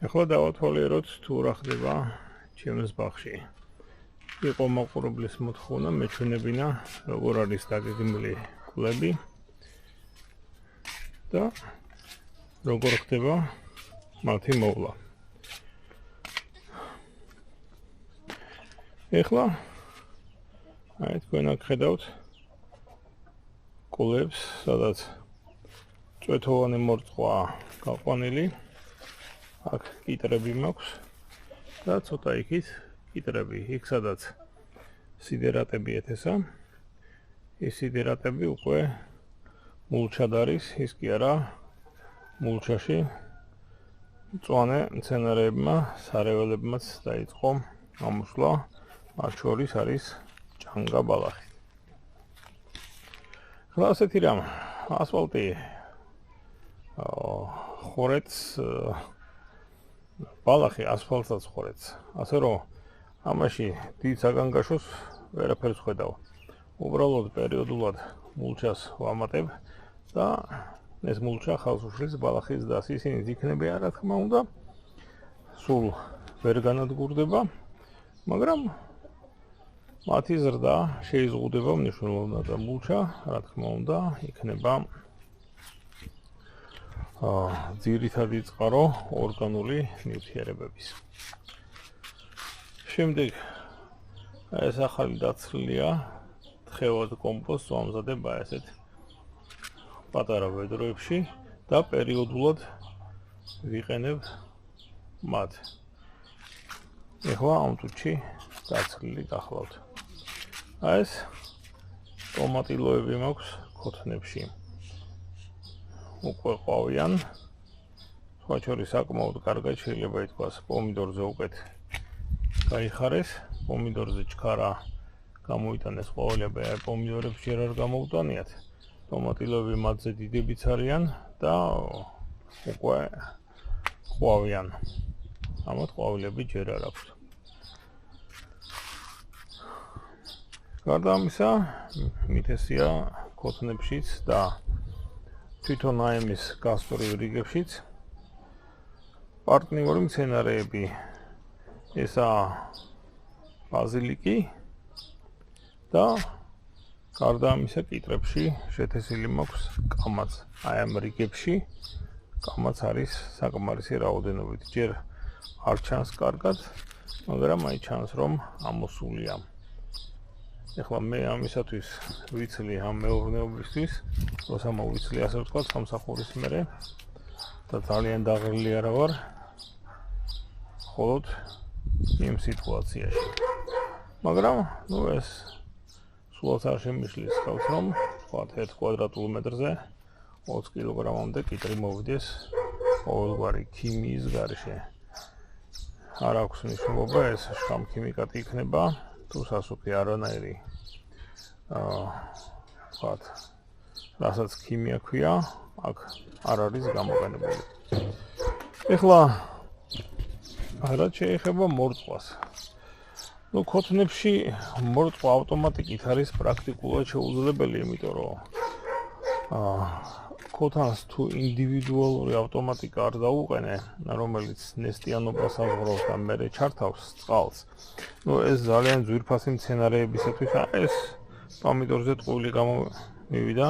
ეხლა დავათვალიეროთ თუ რა ხდება ჩემს ბაღში. იყო მაყურებლის მოთხოვნა მეჩვენებინა როგორ არის დაგეგმილი კულები და როგორ ხდება მათი მოვლა. ეხლა აი თქვენ აქ ხედავთ კულებს, სადაც წვეთოვანი მორწყვა გაყვანილი. აქ კიტრები მაქვს და ცოტა იქით კიტრები, იქ სადაც სიდერატები ეთესა. ის სიდერატები უკვე მულჩად არის, ის კი არა მულჩაში მწვანე მცენარეებმა, სარეველებმაც დაიწყო ამოსვლა, მათ შორის არის ჭანგა ბალახი. ახლა ასეთი რამ, ასფალტი ხორეთს, ბალახი ასფალტსაც ხორეთს, ასე რომ ამაში დიდ საგანგაშოს ვერაფერს ხედავ. უბრალოდ პერიოდულად მულჩას ვამატებ და ეს მულჩა ხალს უშლის ბალახის დას. ისინი იქნებიან, რა თქმა უნდა, სულ ვერ განადგურდება, მაგრამ მათი ზრდა შეიზღუდება მნიშვნელოვნად და მულჩა, რა თქმა უნდა, იქნება ძირითადი წყარო ორგანული ნივთიერებების. შემდეგ ეს ახალი დაცლილია თხევად კომპოსტს ვამზადება ესეთ პატარა ვედროებში და პერიოდულად ვიყენებ მათ. ეხლა ამ წუთში დაცლილი გახლავთ. აი ეს ტომატილოები მაქვს ქოთნებში. უკვე ყვავიან. სხვა შორის საკმაოდ კარგად შეიძლება ითქვას პომიდორზე უკეთ გაიხარეს, პომიდორზე ჩქარა გამოიტანეს ყვავილები, აი პომიდორებს ჯერ არ გამოუტანიათ. ტომატილოები მათზე დიდებიც არიან და უკვე ყვავიან. ამათ ყვავილები ჯერ არ აქვთ. გარდა ამისა, მითესია ქოთნებშიც და თვითონ აემის გასწვრივ რიგებშიც პარტნიორი მცენარეები. ესაა ბაზილიკი და გარდა ამისა კიტრებში შეთესილი მაქვს კამაც. აი ამ რიგებში კამაც არის საკმარისი რაოდენობით. ჯერ არ ჩანს კარგად, მაგრამ აი ჩანს რომ ამოსულია. ეხლა მე ამისათვის ვიცლი ამ მეურნეობისთვის, როცა მოვიცლი ასე ვთქვათ, სამსახურის მერე და ძალიან დაღლილი არა ვარ. მხოლოდ იმ სიტუაციაში. მაგრამ ეს სულაც არ შემიშლის ხალხს, რომ ვთქვათ 1 კვადრატულ მეტრზე 20 კილოგრამამდე კიტრი მოვიდეს ყოველგვარი ქიმიის გარეშე. არ აქვს მნიშვნელობა, ეს შხამქიმიკატი იქნება თუ სასუქი არანაირი ვთქვათ, რასაც ქიმია ქვია, აქ არ არის გამოყენებული. ეხლა რაც შეეხება მორწყვას. ქოთნებში მორწყვა ავტომატიკით არის პრაქტიკულად შეუძლებელი, იმიტომ რომ ქოთანს თუ ინდივიდუალური ავტომატიკა არ დაუყენე, რომელიც ნესტიანობას აღროვს და მერე ჩართავს წყალს, ეს ძალიან ძვირფასი მცენარეებისათვის ეს პომიდორზე ტყუილი გამომივიდა,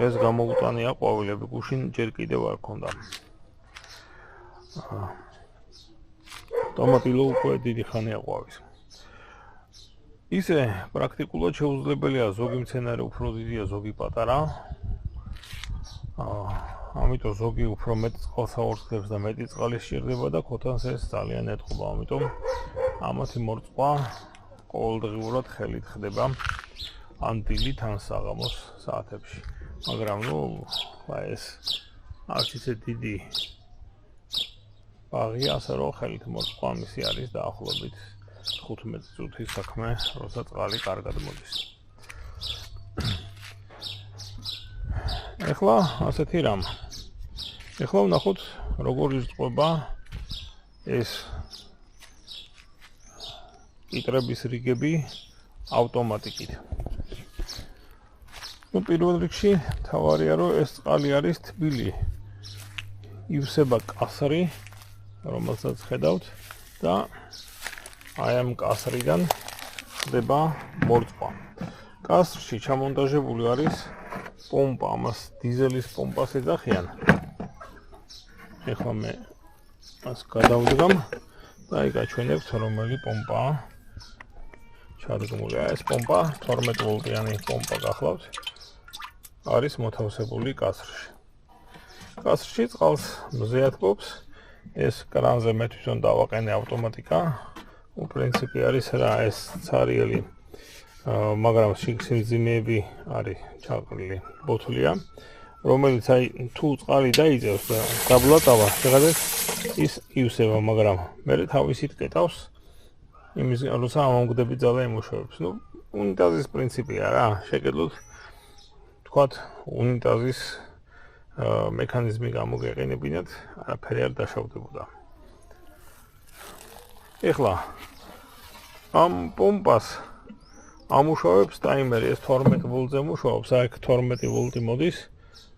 ეს გამოუტანია ყვავილები, გუშინ ჯერ კიდევ არ ქონდა. ტომატილო უკვე დიდი ხანია ყვავის. ისე პრაქტიკულად შეუძლებელია, ზოგი მცენარე უფრო დიდია, ზოგი პატარა. ამიტომ ზოგი უფრო მეტ წყალს აორსქლებს და მეტი წყალი სჭირდება და ქოთანს ეს ძალიან ეტყობა. ამიტომ ამათი მორწყვა ყოველდღიურად ხელით ხდება ან დილით ან საღამოს საათებში. მაგრამ ეს არც ისე დიდი ბაღი, ასე რომ ხელით მორწყვა მისი არის დაახლოებით 15 წუთის საქმე, როცა წყალი კარგად მოდის. ეხლა ასეთი რამ. ეხლა ვნახოთ როგორ ირწყვება ეს კიტრების რიგები ავტომატიკით. პირველ რიგში თავარია, რომ ეს წყალი არის თბილი. ივსება კასრი, რომელსაც ხედავთ და აი ამ კასრიდან ხდება მორწყვა. კასრში ჩამონტაჟებული არის პომპა, ამას დიზელის პომპას ეძახიან. ეხლა მე მას გადავდგამ და აი გაჩვენებთ რომელი პომპაა ჩადგმული. ეს პომპა 12 ვოლტიანი პომპა გახლავთ. არის მოთავსებული კასრში. კასრში წყალს მზეათბობს. ეს კრანზე მე თვითონ დავაყენე ავტომატიკა. პრინციპი არის რა, ეს цаრიელი მაგრამ სიგრძეები არის ჩაყრილი ბოთლია, რომელიც აი თუ წყალი დაიწევს და დაბლატავა, შეღადეთ ის იუსება, მაგრამ მე თავისით კეტავს იმის როცა ამომგდები ძალა იმუშავებს. ნუ უნიტაზის პრინციპია რა, შეკედლოთ თქვათ უნიტაზის მექანიზმი გამოგეყენებინათ, არაფერი არ დაშავდებოდა. ეხლა ამ პომპას ამუშავებს ტაიმერი, ეს 12 ვოლტზე მუშაობს, აქ 12 ვოლტი მოდის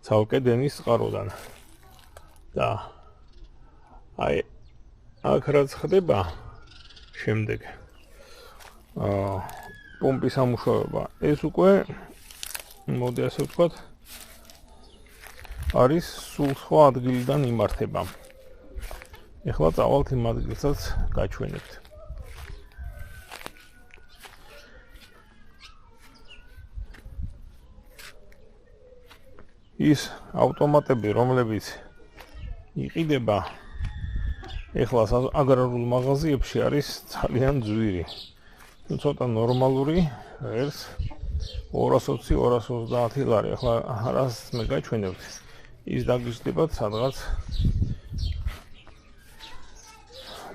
ცალკე დენის წყაროდან. და აი აქ რაც ხდება შემდეგ პომპის ამუშავება, ეს უკვე მოდი ასე ვთქვათ არის სულ სხვა ადგილიდან იმართება. ეხლა წავალთ იმ ადგილსაც გაჩვენებთ. ის ავტომატები, რომლებიც იყიდება ეხლა აგრარულ მაღაზიებში არის ძალიან ძვირი. ცოტა ნორმალური ერთ 220-230 ლარი. ეხლა რას მე გაჩვენებთ? ის დაგიждდებათ სადღაც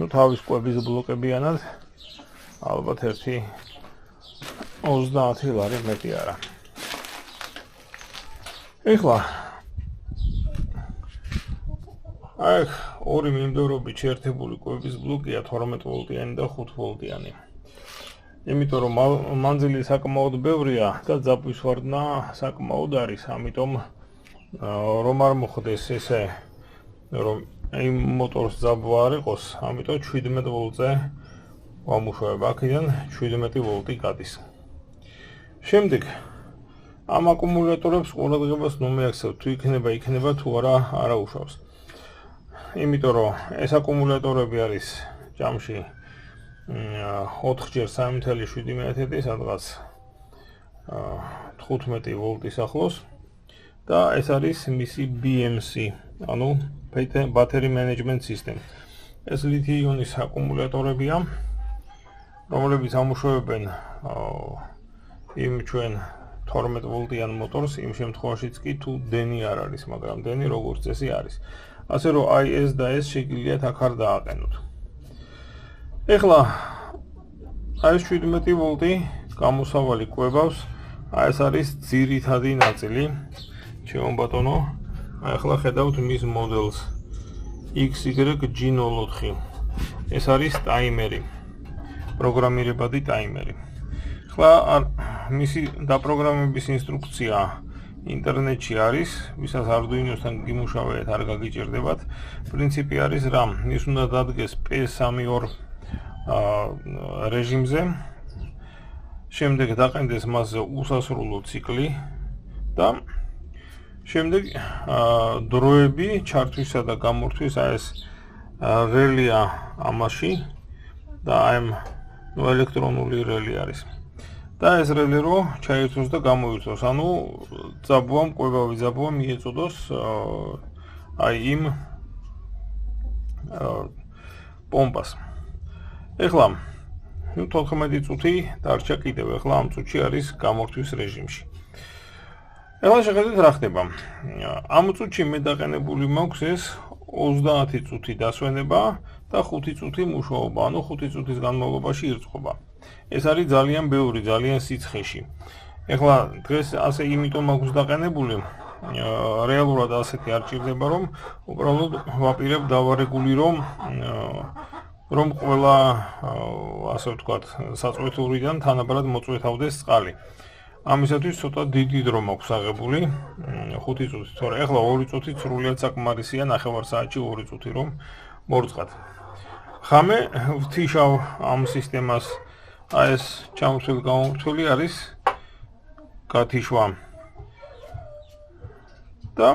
თავის კვების ბლოკებიანად ალბათ ერთი 30 ლარი მეტი არა. ეხლა აქ ორი მიმდევრობით შეერთებული კვების ბლოკია 12 ვოლტიანი და 5 ვოლტიანი. იმიტომ რომ მანძილი საკმაოდ ბევრია და ძაბვის ვარდნა საკმაოდ არის, ამიტომ რომ არ მოხდეს ესე რომ იმ მოტორს ძაბვა არ იყოს, ამიტომ 17 ვოლტზე ვამუშავებ. აქედან 17 ვოლტი გადის. შემდეგ ამ აკუმულატორებს ყურადღებას ნუ მიაქცევთ, თუ იქნება თუ არა უშავს. იმიტომ რომ ეს აკუმულატორები არის ჯამში 4-ჯერ 3.7 სადღაც 15 ვოლტის ახლოს და ეს არის მისი BMC, ანუ Battery Management System. ეს ლითიუმის აკუმულატორებია, რომლებიც ამუშავებენ იმ ჩვენ 12 ვოლტიან მოტორს, იმ შემთხვევაშიც კი თუ დენი არ არის, მაგრამ დენი როგორც წესი არის. ასე რომ აი ეს და ეს შეგიძლიათ აქ არ დააყენოთ. ეხლა აი 17 ვოლტი გამოსავალი კვებავს, აი ეს არის ძირითადი ნაწილი. ჩემო ბატონო, აი ახლა ხედავთ მის მოდელს XYG04. ეს არის ტაიმერი, პროგრამირებადი ტაიმერი. ახლა მისი დაპროგრამების ინსტრუქცია ინტერნეტში არის, ვისაც Arduino-სთან გიმუშავებთ, არ გაგიჭირდებათ. პრინციპი არის რა, ის უნდა დადგეს P32 რეჟიმზე. შემდეგ დაყენდეს მასზე უსასრულო ციკლი და შემდეგ დროები ჩართვისა და გამორთვის აი ეს რელია ამაში და აი ელექტრონული რელი არის. და ეს რელი რო ჩაირთვოს და გამოირთვოს, ანუ ძაბვა, მკვებავი ძაბვა მიეწოდოს აი იმ პომპას. ეხლა 14 წუთი დარჩა კიდევ, ეხლა ამ წუთში არის გამორთვის რეჟიმში. ეხლა შეხედეთ რა ხდება. ამ წუთში მე დაყენებული მაქვს ეს 30 წუთი დასვენება და 5 წუთი მუშაობა, ანუ 5 წუთის განმავლობაში ირწყობა. ეს არის ძალიან ბევრი, ძალიან სიცხეში. ეხლა დღეს ასე იმიტომ მაქვს დაყენებული, რეალურად ასეთი არ ჭირდება, რომ უბრალოდ ვაპირებ დავარეგული რომ ყველა ასე ვთქვათ, საწვეთურიდან თანაბრად მოწვეთავდეს წყალი. ამისათვის ცოტა დიდი დრო მაქვს აღებული, 5 წუთი, თორე ეხლა 2 წუთი სრულიად საკმარისია, ნახევარ საათში 2 წუთი რომ მორწყად. ხამე ვთიშავ ამ სისტემას აი ეს ჩამოსული გამომრთული არის გათიშვა. და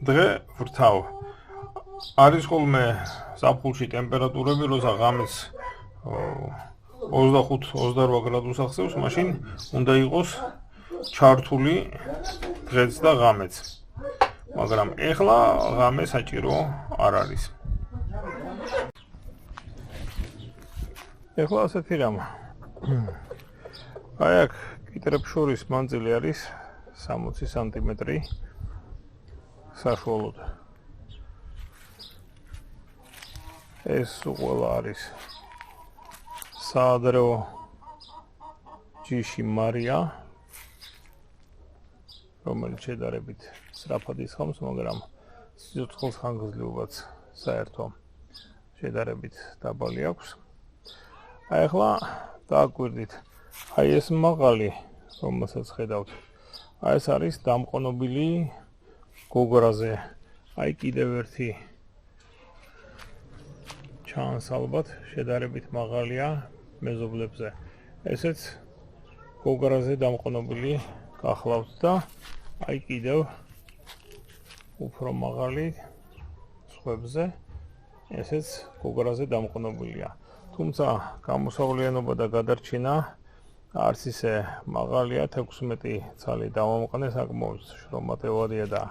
დღე ვრთავ. არის ხოლმე ზაფხულში ტემპერატურები, როცა ღამეს 25-28 გრადუს აღწევს, მაშინ უნდა იყოს ჩართული დღეც და ღამეც. მაგრამ ეხლა ღამე საჭირო არ არის. ეხლა ასეთი რამ. აი აქ კიტრებს შორის მანძილი არის 60 სანტიმეტრი საშუალოდ. ეს ყველა არის საადრეო ჯიში მარია, რომელიც შედარებით სწრაფად ისხამს, მაგრამ სიცოცხლის ხანგრძლივობაც საერთო შედარებით დაბალი აქვს. აი ახლა დააკვირდით. აი ეს მაღალი, რომელსაც ხედავთ, აი ეს არის დამყნობილი გოგრაზე. აი კიდევ ერთი ჩანს ალბათ, შედარებით მაღალია მეზობლებზე. ესეც გოგრაზე დამყნობილი გახლავთ და აი კიდევ უფრო მაღალი სხვებზე ესეც გოგრაზე დამყნობილია. თუმცა გამოსავლიანობა და გადარჩენა არც ისე მაღალია, 16 ცალი დავამყნე, საკმაოდ შრომატევადია და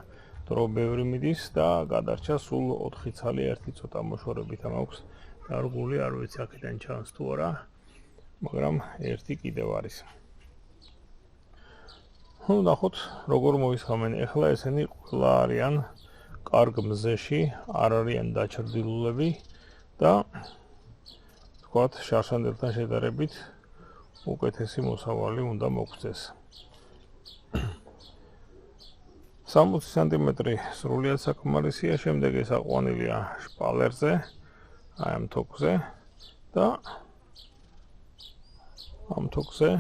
დრო ბევრი მიდის და გადარჩა სულ 4 ცალი ერთი ცოტა მოშორებით მაქვს დარგული, არ ვიცი აქედან ჩანს თუ არა, მაგრამ ერთი კიდევ არის. ნუ ნახოთ როგორ მოისხამენ. ეხლა ესენი ყველა არიან კარგ მზეში, არ არიან დაჩრდილულები და თქვათ შარშანდელთან შედარებით უკეთესი მოსავალი უნდა მოგვწეს. 60 სანტიმეტრი სრულიად საკმარისია, შემდეგ ეს აყვანილია შპალერზე, აი ამ თოქზე და ამ თოქზე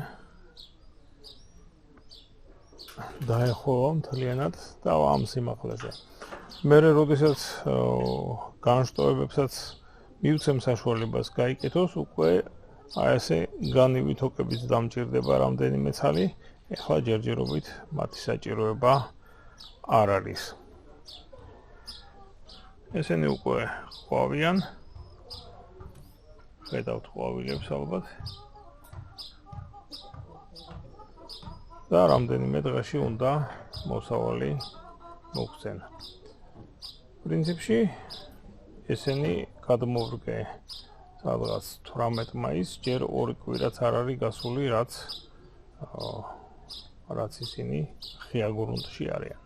დაეხოვა მთლიანად და ამ სიმაღლეზე. მერე როდესაც განშტოებებსაც მივცემ საშუალებას გაიკეთოს, უკვე აი ესე განივი თოკებით დამჭირდება რამდენიმე ცალი, ეხლა ჯერჯერობით მათი საჭიროება არ არის. ესენი უკვე ყვავიან. ხედავთ ყვავილებს ალბათ. და რამდენიმე დღეში უნდა მოსავალი მოგვცენ. პრინციპში ესენი გადმოვრგე სადღაც 18 მაისს, ჯერ 2 კვირაც არ არის გასული, რაც ისინი ღია გრუნტში არიან.